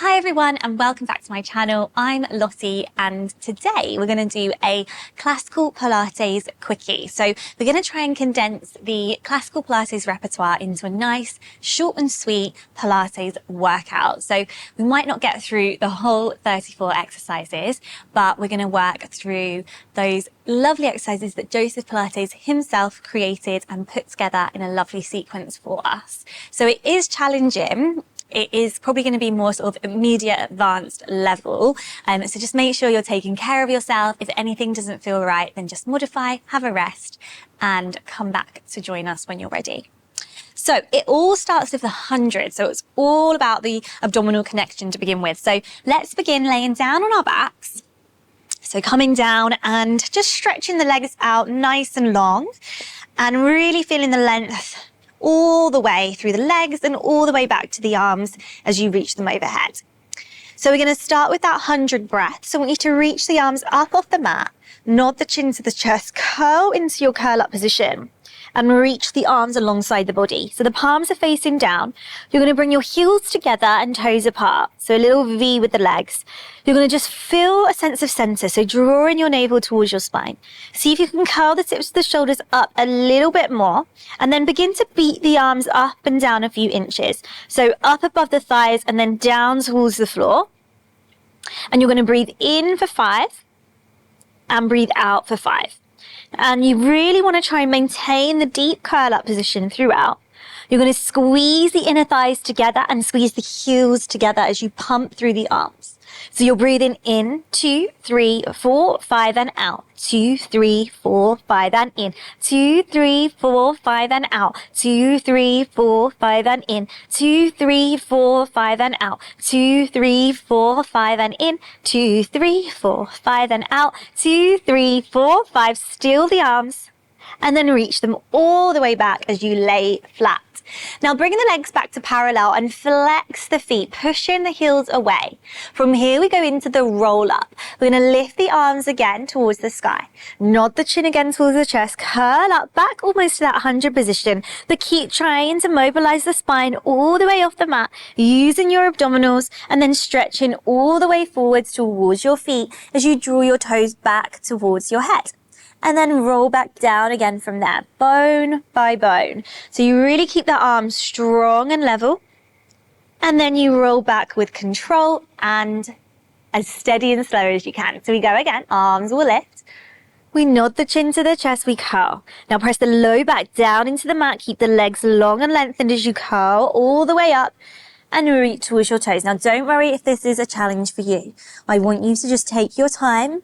Hi everyone and welcome back to my channel. I'm Lottie and today we're going to do a classical Pilates quickie. So we're going to try and condense the classical Pilates repertoire into a nice, short and sweet Pilates workout. So we might not get through the whole 34 exercises, but we're going to work through those lovely exercises that Joseph Pilates himself created and put together in a lovely sequence for us. So it is challenging. It is probably going to be more sort of immediate advanced level. So just make sure you're taking care of yourself. If anything doesn't feel right, then just modify, have a rest, and come back to join us when you're ready. So it all starts with the 100. So it's all about the abdominal connection to begin with. So let's begin laying down on our backs. So coming down and just stretching the legs out nice and long and really feeling the length all the way through the legs and all the way back to the arms as you reach them overhead. So we're going to start with that 100 breaths. So I want you to reach the arms up off the mat, nod the chin to the chest, curl into your curl up position and reach the arms alongside the body. So the palms are facing down. You're going to bring your heels together and toes apart. So a little V with the legs. You're going to just feel a sense of center. So drawing your navel towards your spine. See if you can curl the tips of the shoulders up a little bit more and then begin to beat the arms up and down a few inches. So up above the thighs and then down towards the floor. And you're going to breathe in for 5 and breathe out for 5. And you really want to try and maintain the deep curl up position throughout. You're going to squeeze the inner thighs together and squeeze the heels together as you pump through the arms. So you're breathing in, 2, 3, 4, 5 and out. 2, 3, 4, 5 and in. 2, 3, 4, 5 and out. 2, 3, 4, 5 and in. 2, 3, 4, 5 and out. 2, 3, 4, 5 and in. 2, 3, 4, 5 and out. 2, 3, 4, 5. Still the arms. And then reach them all the way back as you lay flat. Now bringing the legs back to parallel and flex the feet, pushing the heels away. From here we go into the roll up. We're going to lift the arms again towards the sky. Nod the chin again towards the chest, curl up back almost to that 100 position. But keep trying to mobilize the spine all the way off the mat, using your abdominals and then stretching all the way forwards towards your feet as you draw your toes back towards your head. And then roll back down again from there, bone by bone. So you really keep the arms strong and level. And then you roll back with control and as steady and slow as you can. So we go again, arms will lift. We nod the chin to the chest, we curl. Now press the low back down into the mat, keep the legs long and lengthened as you curl all the way up and reach towards your toes. Now don't worry if this is a challenge for you. I want you to just take your time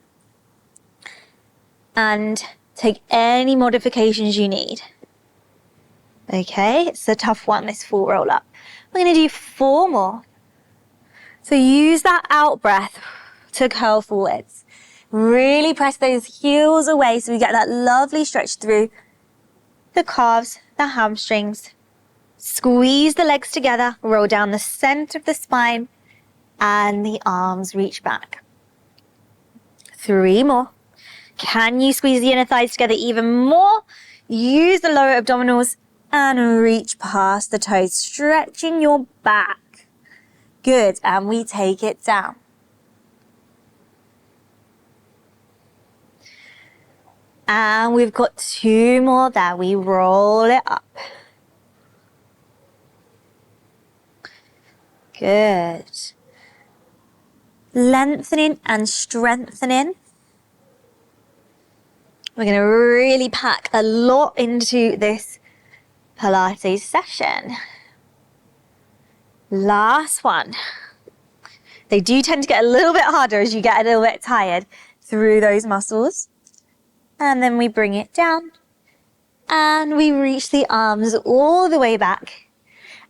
and take any modifications you need. Okay, it's a tough one, this full roll up. We're going to do 4 more. So use that out breath to curl forwards. Really press those heels away so we get that lovely stretch through the calves, the hamstrings. Squeeze the legs together, roll down the center of the spine, and the arms reach back. 3 more. Can you squeeze the inner thighs together even more? Use the lower abdominals and reach past the toes, stretching your back. Good, and we take it down. And we've got 2 more there. We roll it up. Good. Lengthening and strengthening. We're going to really pack a lot into this Pilates session. Last one. They do tend to get a little bit harder as you get a little bit tired through those muscles. And then we bring it down and we reach the arms all the way back.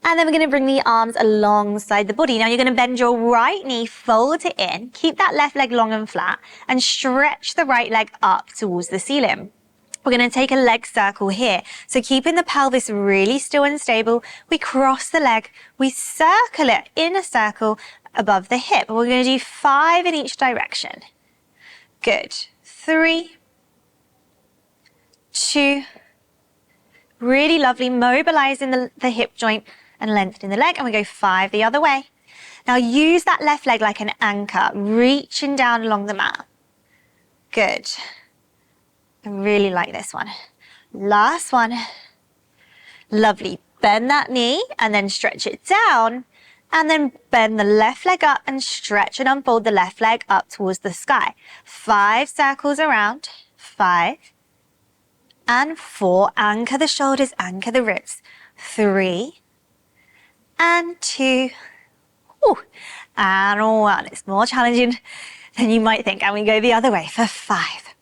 And then we're going to bring the arms alongside the body. Now you're going to bend your right knee, fold it in, keep that left leg long and flat, and stretch the right leg up towards the ceiling. We're going to take a leg circle here. So keeping the pelvis really still and stable, we cross the leg, we circle it in a circle above the hip. We're going to do 5 in each direction. Good. 3, 2, really lovely, mobilizing the hip joint and lengthening the leg, and we go 5 the other way. Now use that left leg like an anchor, reaching down along the mat. Good. I really like this one. Last one. Lovely. Bend that knee and then stretch it down. And then bend the left leg up and stretch and unfold the left leg up towards the sky. 5 circles around. 5 and 4. Anchor the shoulders, anchor the ribs. 3 and 2. Ooh, and 1. It's more challenging than you might think. And we go the other way for 5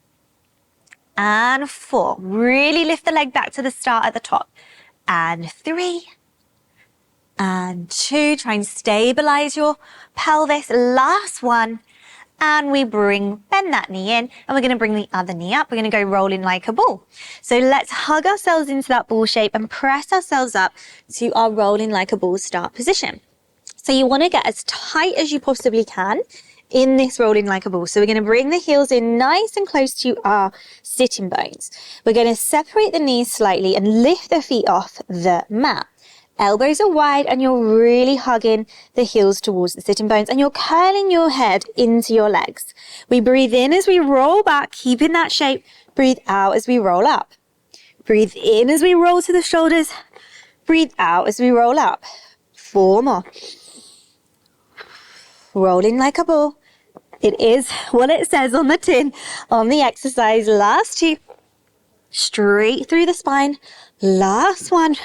and 4. Really lift the leg back to the start at the top. And 3 and 2. Try and stabilize your pelvis. Last one. And we bend that knee in, and we're going to bring the other knee up. We're going to go rolling like a ball. So let's hug ourselves into that ball shape and press ourselves up to our rolling like a ball start position. So you want to get as tight as you possibly can in this rolling like a ball. So we're going to bring the heels in nice and close to our sitting bones. We're going to separate the knees slightly and lift the feet off the mat. Elbows are wide and you're really hugging the heels towards the sitting bones and you're curling your head into your legs. We breathe in as we roll back, keeping that shape. Breathe out as we roll up. Breathe in as we roll to the shoulders. Breathe out as we roll up. 4 more. Rolling like a ball. It is what it says on the tin, on the exercise. Last 2. Straight through the spine. Last 1.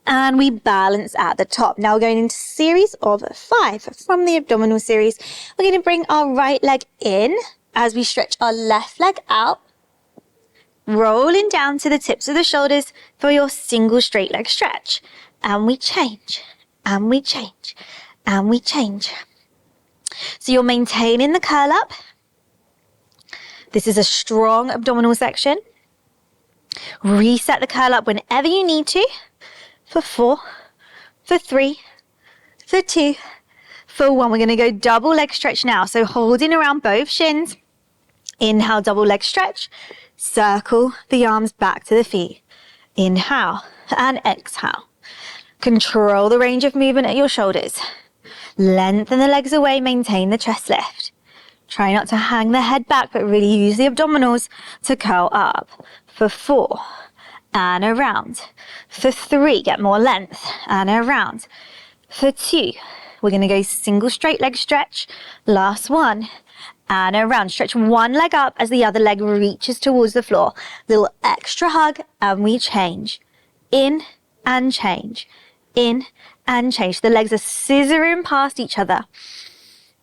And we balance at the top. Now we're going into series of 5 from the abdominal series. We're going to bring our right leg in as we stretch our left leg out. Rolling down to the tips of the shoulders for your single straight leg stretch. And we change. And we change. And we change. So you're maintaining the curl up. This is a strong abdominal section. Reset the curl up whenever you need to. For 4, for 3, for 2, for 1. We're going to go double leg stretch now. So holding around both shins. Inhale, double leg stretch. Circle the arms back to the feet. Inhale and exhale. Control the range of movement at your shoulders. Lengthen the legs away, maintain the chest lift. Try not to hang the head back, but really use the abdominals to curl up. For 4. And around. For 3, get more length, and around. For 2, we're going to go single straight leg stretch. Last 1, and around. Stretch one leg up as the other leg reaches towards the floor. Little extra hug, and we change. In and change. In and change. The legs are scissoring past each other.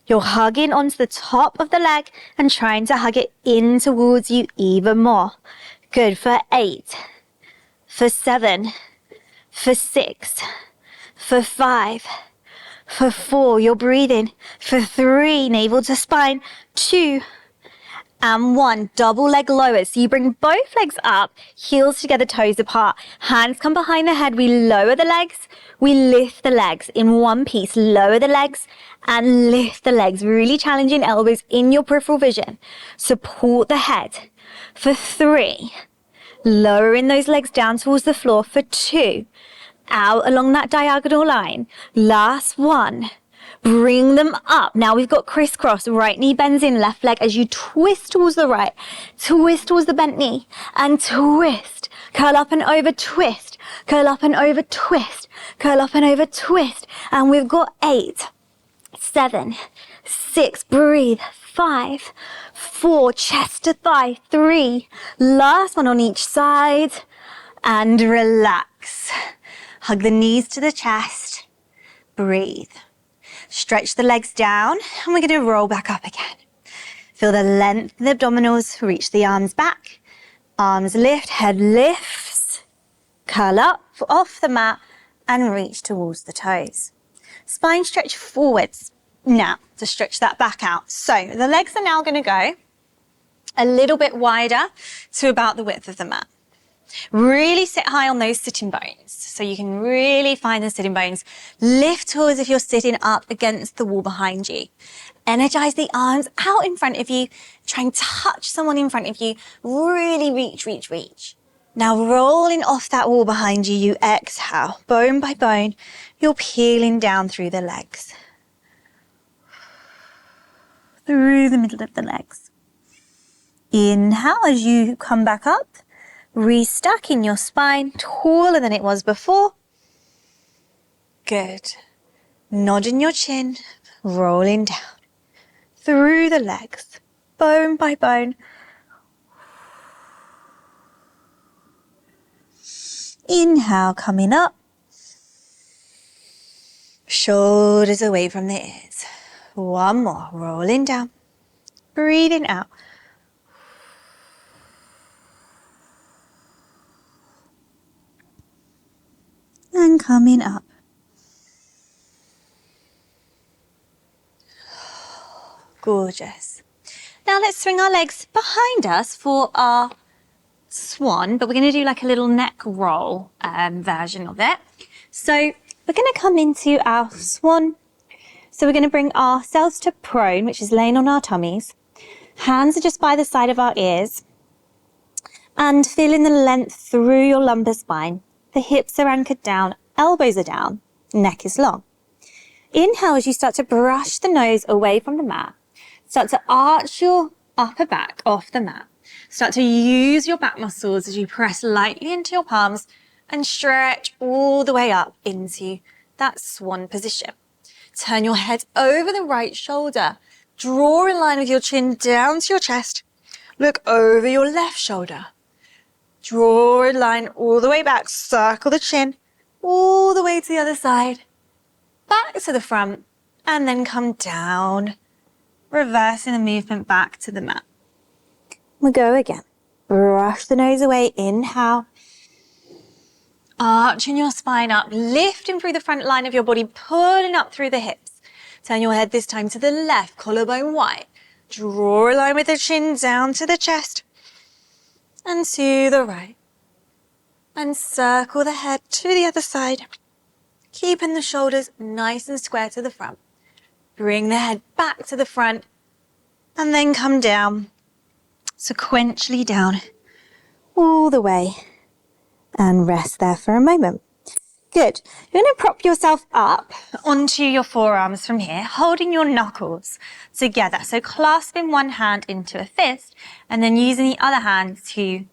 You're hugging onto the top of the leg and trying to hug it in towards you even more. Good. For 8. For 7, for 6, for 5, for 4, you're breathing. For 3, navel to spine. 2, and 1, double leg lowers. So you bring both legs up, heels together, toes apart. Hands come behind the head. We lower the legs. We lift the legs in one piece. Lower the legs and lift the legs. Really challenging elbows in your peripheral vision. Support the head. For 3. Lowering those legs down towards the floor. For 2, out along that diagonal line. Last 1, bring them up. Now we've got crisscross. Right knee bends in, left leg as you twist towards the right. Twist towards the bent knee and twist. Curl up and over, twist. Curl up and over, twist. Curl up and over, twist. And we've got 8, 7, 6, breathe. 5, 4, chest to thigh. 3, last one on each side. And relax. Hug the knees to the chest. Breathe. Stretch the legs down and we're going to roll back up again. Feel the length in the abdominals. Reach the arms back. Arms lift, head lifts. Curl up off the mat and reach towards the toes. Spine stretch forwards. Now, to stretch that back out. So the legs are now going to go a little bit wider to about the width of the mat. Really sit high on those sitting bones. So you can really find the sitting bones. Lift towards if you're sitting up against the wall behind you. Energize the arms out in front of you. Try and touch someone in front of you. Really reach, reach, reach. Now rolling off that wall behind you, you exhale. Bone by bone, you're peeling down through the legs. through the middle of the legs. Inhale as you come back up, restacking your spine taller than it was before. Good. Nodding your chin, rolling down through the legs, bone by bone. Inhale, coming up. Shoulders away from the ears. One more, rolling down. Breathing out. And coming up. Gorgeous. Now let's swing our legs behind us for our swan, but we're going to do like a little neck roll version of it. So we're going to come into our swan. So we're going to bring ourselves to prone, which is laying on our tummies. Hands are just by the side of our ears. And feeling the length through your lumbar spine. The hips are anchored down, elbows are down, neck is long. Inhale as you start to brush the nose away from the mat. Start to arch your upper back off the mat. Start to use your back muscles as you press lightly into your palms and stretch all the way up into that swan position. Turn your head over the right shoulder. Draw a line with your chin down to your chest. Look over your left shoulder. Draw a line all the way back. Circle the chin all the way to the other side. Back to the front and then come down. Reversing the movement back to the mat. We'll go again. Brush the nose away. Inhale. Arching your spine up, lifting through the front line of your body, pulling up through the hips. Turn your head this time to the left, collarbone wide. Draw a line with the chin down to the chest and to the right. And circle the head to the other side, keeping the shoulders nice and square to the front. Bring the head back to the front and then come down, sequentially down, all the way. And rest there for a moment. Good. You're going to prop yourself up onto your forearms from here, holding your knuckles together. So clasping one hand into a fist and then using the other hand to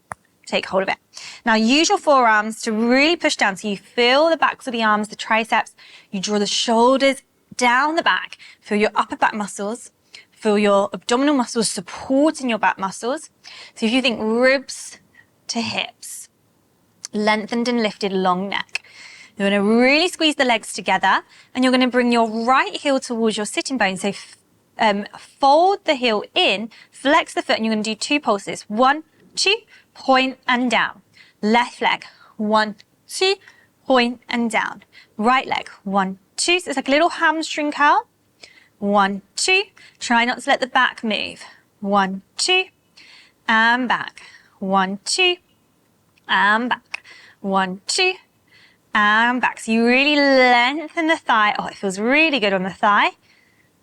take hold of it. Now use your forearms to really push down so you feel the backs of the arms, the triceps. You draw the shoulders down the back. Feel your upper back muscles. Feel your abdominal muscles supporting your back muscles. So if you think ribs to hips, lengthened and lifted long neck. You're going to really squeeze the legs together and you're going to bring your right heel towards your sitting bone. So fold the heel in, flex the foot, and you're going to do 2 pulses. 1, 2, point and down. Left leg, 1, 2, point and down. Right leg, 1, 2. So it's like a little hamstring curl. 1, 2. Try not to let the back move. 1, 2, and back. 1, 2, and back. 1, 2, and back. So you really lengthen the thigh. Oh, it feels really good on the thigh.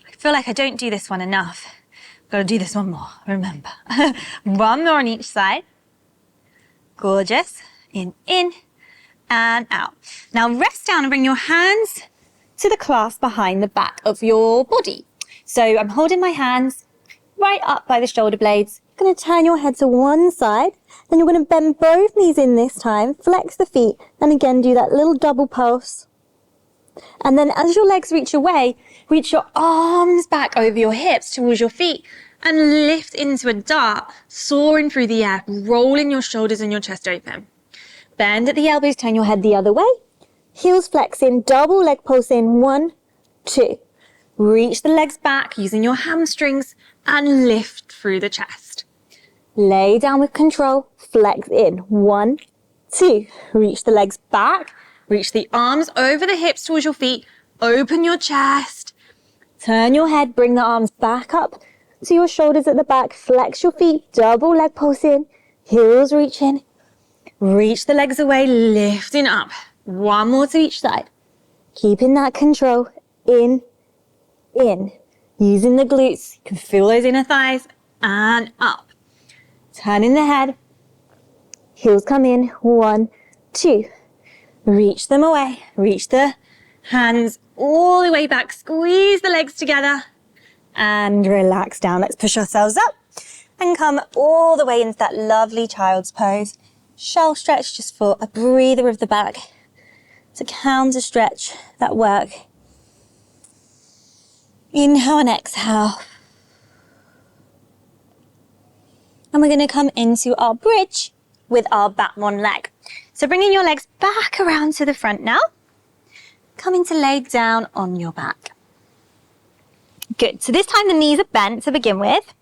I feel like I don't do this one enough. Got to do this one more, remember. One more on each side. Gorgeous. In, and out. Now rest down and bring your hands to the clasp behind the back of your body. So I'm holding my hands right up by the shoulder blades. You're going to turn your head to one side. Then you're going to bend both knees in this time, flex the feet, and again do that little double pulse. And then as your legs reach away, reach your arms back over your hips towards your feet and lift into a dart, soaring through the air, rolling your shoulders and your chest open. Bend at the elbows, turn your head the other way. Heels flexing, double leg pulse in, 1, 2. Reach the legs back using your hamstrings and lift through the chest. Lay down with control, flex in, 1, 2. Reach the legs back, reach the arms over the hips towards your feet, open your chest, turn your head, bring the arms back up to your shoulders at the back, flex your feet, double leg pulse in, heels reach in, reach the legs away, lifting up, 1 more to each side, keeping that control, in, using the glutes, you can feel those inner thighs, and up. Turning the head, heels come in, 1, 2. Reach them away, reach the hands all the way back, squeeze the legs together and relax down. Let's push ourselves up and come all the way into that lovely child's pose. Shell stretch just for a breather of the back to counter stretch that work. Inhale and exhale. And we're going to come into our bridge with our back one leg. So bringing your legs back around to the front now. Coming to lay down on your back. Good. So this time the knees are bent to begin with.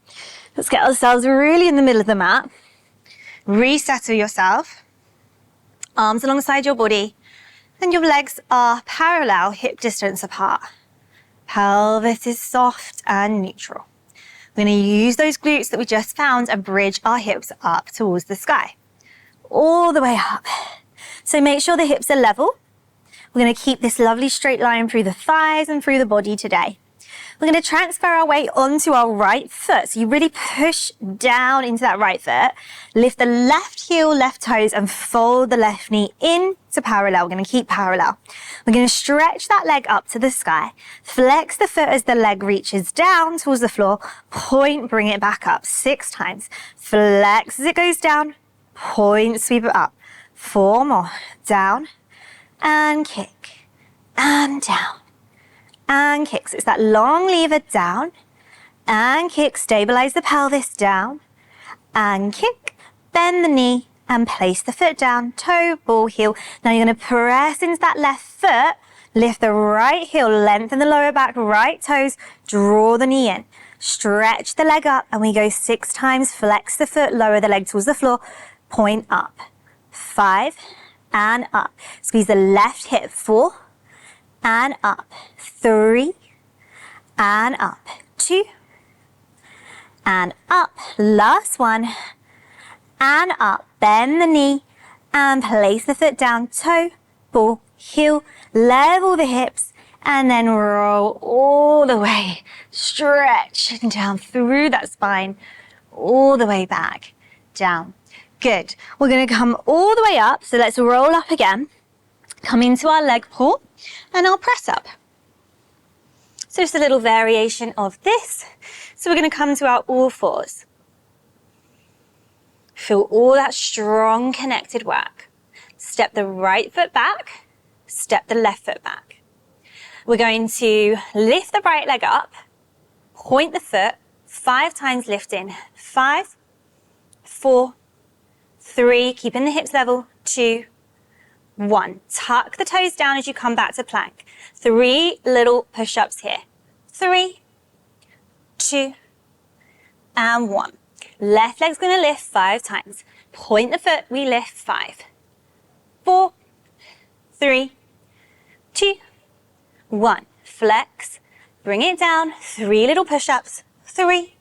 Let's get ourselves really in the middle of the mat. Resettle yourself. Arms alongside your body. And your legs are parallel, hip distance apart. Pelvis is soft and neutral. We're going to use those glutes that we just found and bridge our hips up towards the sky. All the way up. So make sure the hips are level. We're going to keep this lovely straight line through the thighs and through the body today. We're going to transfer our weight onto our right foot. So you really push down into that right foot. Lift the left heel, left toes, and fold the left knee in to parallel. We're going to keep parallel. We're going to stretch that leg up to the sky. Flex the foot as the leg reaches down towards the floor. Point, bring it back up 6 times. Flex as it goes down. Point, sweep it up. 4 more. Down and kick and down. And kick. So it's that long lever down and kick. Stabilize the pelvis down and kick. Bend the knee and place the foot down. Toe, ball, heel. Now you're going to press into that left foot. Lift the right heel. Lengthen the lower back. Right toes. Draw the knee in. Stretch the leg up and we go 6 times. Flex the foot. Lower the leg towards the floor. Point up. 5 and up. Squeeze the left hip. 4 and up. 3 and up. 2 and up. Last one and up. Bend the knee and place the foot down. Toe, ball, heel. Level the hips and then roll all the way. Stretch down through that spine. All the way back. Down. Good. We're going to come all the way up. So let's roll up again. Come into our leg pull and our press up. So just a little variation of this. So we're going to come to our all fours. Feel all that strong connected work. Step the right foot back, step the left foot back. We're going to lift the right leg up, point the foot, 5 times lift in. 5, 4, 3, keeping the hips level, 2, 1. Tuck the toes down as you come back to plank. 3 little push-ups here. 3, 2, and 1. Left leg's going to lift 5 times. Point the foot, we lift 5. 4, 3, 2, 1. Flex, bring it down. 3 little push-ups. 3,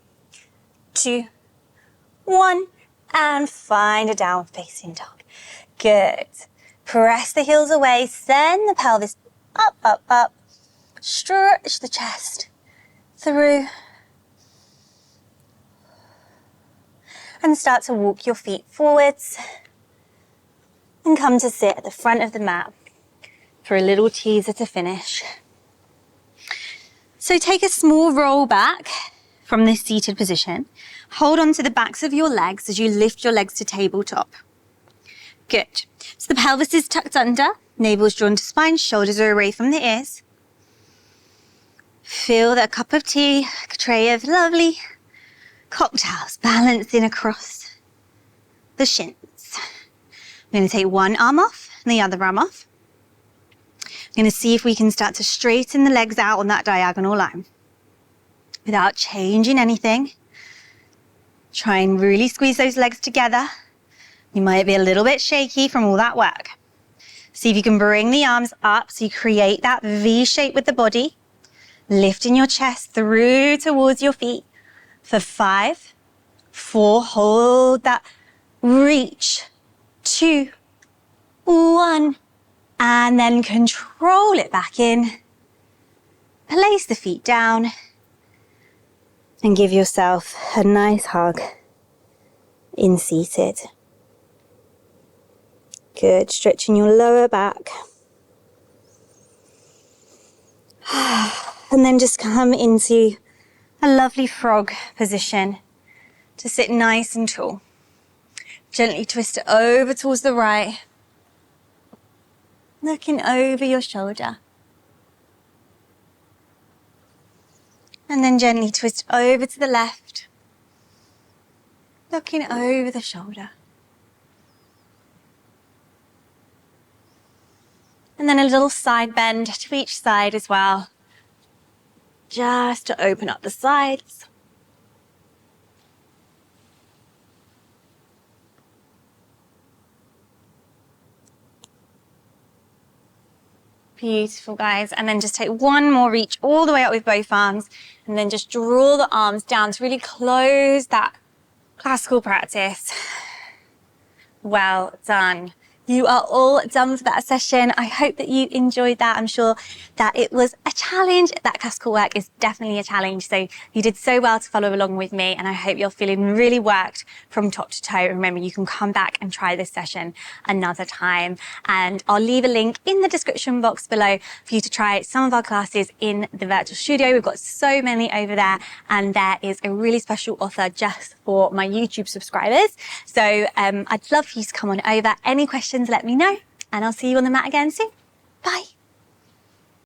2, 1. And find a downward facing dog. Good. Press the heels away, send the pelvis up, up, up. Stretch the chest through. And start to walk your feet forwards. And come to sit at the front of the mat for a little teaser to finish. So take a small roll back from this seated position. Hold on to the backs of your legs as you lift your legs to tabletop. Good. So the pelvis is tucked under, navel's drawn to spine, shoulders are away from the ears. Feel that cup of tea, a tray of lovely cocktails balancing across the shins. I'm going to take one arm off and the other arm off. I'm going to see if we can start to straighten the legs out on that diagonal line without changing anything. Try and really squeeze those legs together. You might be a little bit shaky from all that work. See if you can bring the arms up so you create that V shape with the body. Lifting your chest through towards your feet for 5, 4, hold that reach, 2, 1, and then control it back in. Place the feet down and give yourself a nice hug in seated. Good, stretching your lower back. And then just come into a lovely frog position to sit nice and tall. Gently twist it over towards the right, looking over your shoulder. And then gently twist over to the left, looking over the shoulder. And then a little side bend to each side as well, just to open up the sides. Beautiful, guys. And then just take one more reach all the way up with both arms, and then just draw the arms down to really close that classical practice. Well done. You are all done for that session. I hope that you enjoyed that. I'm sure that it was a challenge. That classical work is definitely a challenge. So you did so well to follow along with me, and I hope you're feeling really worked from top to toe. Remember, you can come back and try this session another time. And I'll leave a link in the description box below for you to try some of our classes in the virtual studio. We've got so many over there, and there is a really special offer just for my YouTube subscribers. So I'd love for you to come on over. Any questions, let me know, and I'll see you on the mat again soon. Bye.